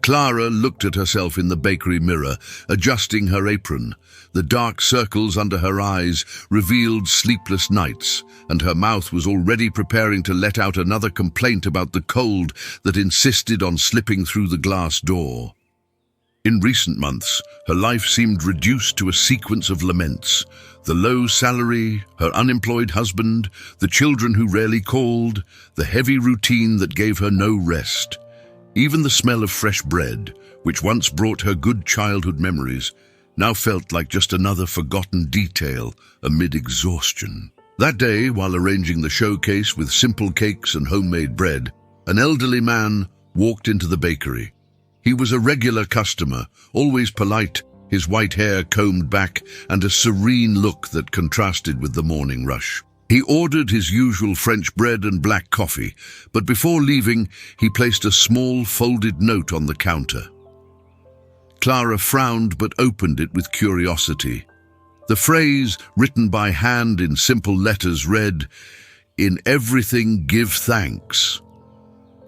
Clara looked at herself in the bakery mirror, adjusting her apron. The dark circles under her eyes revealed sleepless nights, and her mouth was already preparing to let out another complaint about the cold that insisted on slipping through the glass door. In recent months, her life seemed reduced to a sequence of laments. The low salary, her unemployed husband, the children who rarely called, the heavy routine that gave her no rest. Even the smell of fresh bread, which once brought her good childhood memories, now felt like just another forgotten detail amid exhaustion. That day, while arranging the showcase with simple cakes and homemade bread, an elderly man walked into the bakery. He was a regular customer, always polite, his white hair combed back and a serene look that contrasted with the morning rush. He ordered his usual French bread and black coffee, but before leaving, he placed a small folded note on the counter. Clara frowned but opened it with curiosity. The phrase, written by hand in simple letters, read, "In everything give thanks."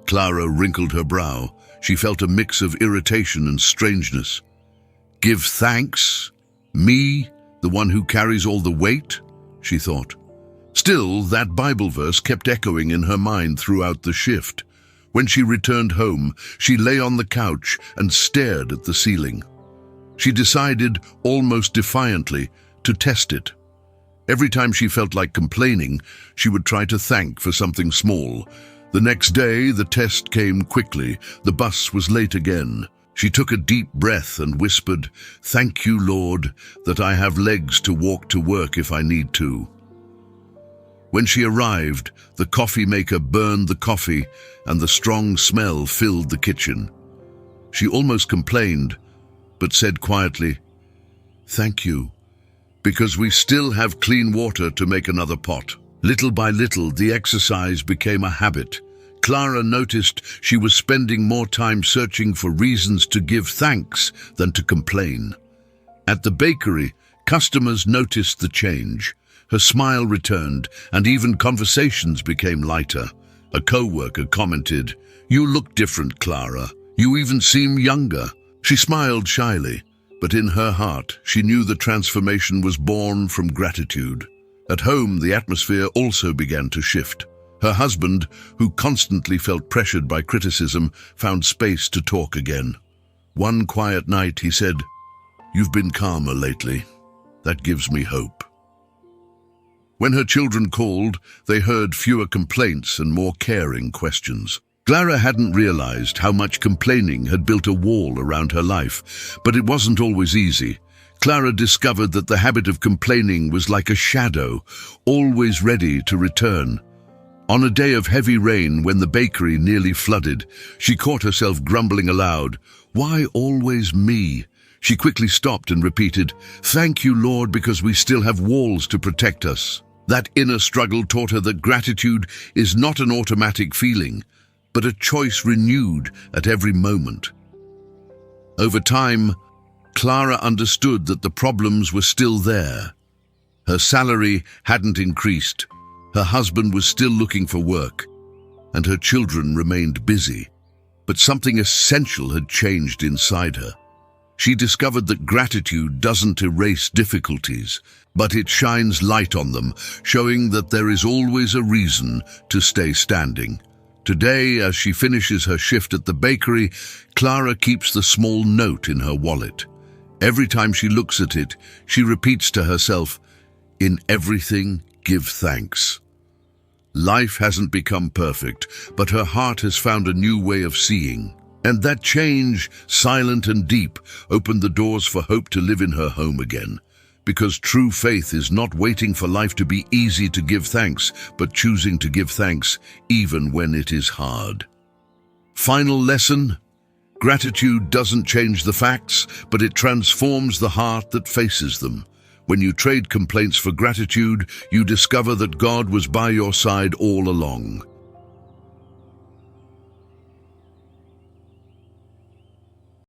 Clara wrinkled her brow. She felt a mix of irritation and strangeness. Give thanks? Me, the one who carries all the weight? She thought. Still, that Bible verse kept echoing in her mind throughout the shift. When she returned home, she lay on the couch and stared at the ceiling. She decided, almost defiantly, to test it. Every time she felt like complaining, she would try to thank for something small. The next day, the test came quickly. The bus was late again. She took a deep breath and whispered, "Thank you, Lord, that I have legs to walk to work if I need to." When she arrived, the coffee maker burned the coffee and the strong smell filled the kitchen. She almost complained, but said quietly, "Thank you, because we still have clean water to make another pot." Little by little, the exercise became a habit. Clara noticed she was spending more time searching for reasons to give thanks than to complain. At the bakery, customers noticed the change. Her smile returned, and even conversations became lighter. A co-worker commented, "You look different, Clara. You even seem younger." She smiled shyly, but in her heart, she knew the transformation was born from gratitude. At home, the atmosphere also began to shift. Her husband, who constantly felt pressured by criticism, found space to talk again. One quiet night, he said, "You've been calmer lately. That gives me hope." When her children called, they heard fewer complaints and more caring questions. Clara hadn't realized how much complaining had built a wall around her life, but it wasn't always easy. Clara discovered that the habit of complaining was like a shadow, always ready to return. On a day of heavy rain, when the bakery nearly flooded, she caught herself grumbling aloud, "Why always me?" She quickly stopped and repeated, "Thank you, Lord, because we still have walls to protect us." That inner struggle taught her that gratitude is not an automatic feeling, but a choice renewed at every moment. Over time, Clara understood that the problems were still there. Her salary hadn't increased, her husband was still looking for work, and her children remained busy. But something essential had changed inside her. She discovered that gratitude doesn't erase difficulties, but it shines light on them, showing that there is always a reason to stay standing. Today, as she finishes her shift at the bakery, Clara keeps the small note in her wallet. Every time she looks at it, she repeats to herself, "In everything, give thanks." Life hasn't become perfect, but her heart has found a new way of seeing. And that change, silent and deep, opened the doors for hope to live in her home again. Because true faith is not waiting for life to be easy to give thanks, but choosing to give thanks even when it is hard. Final lesson: gratitude doesn't change the facts, but it transforms the heart that faces them. When you trade complaints for gratitude, you discover that God was by your side all along.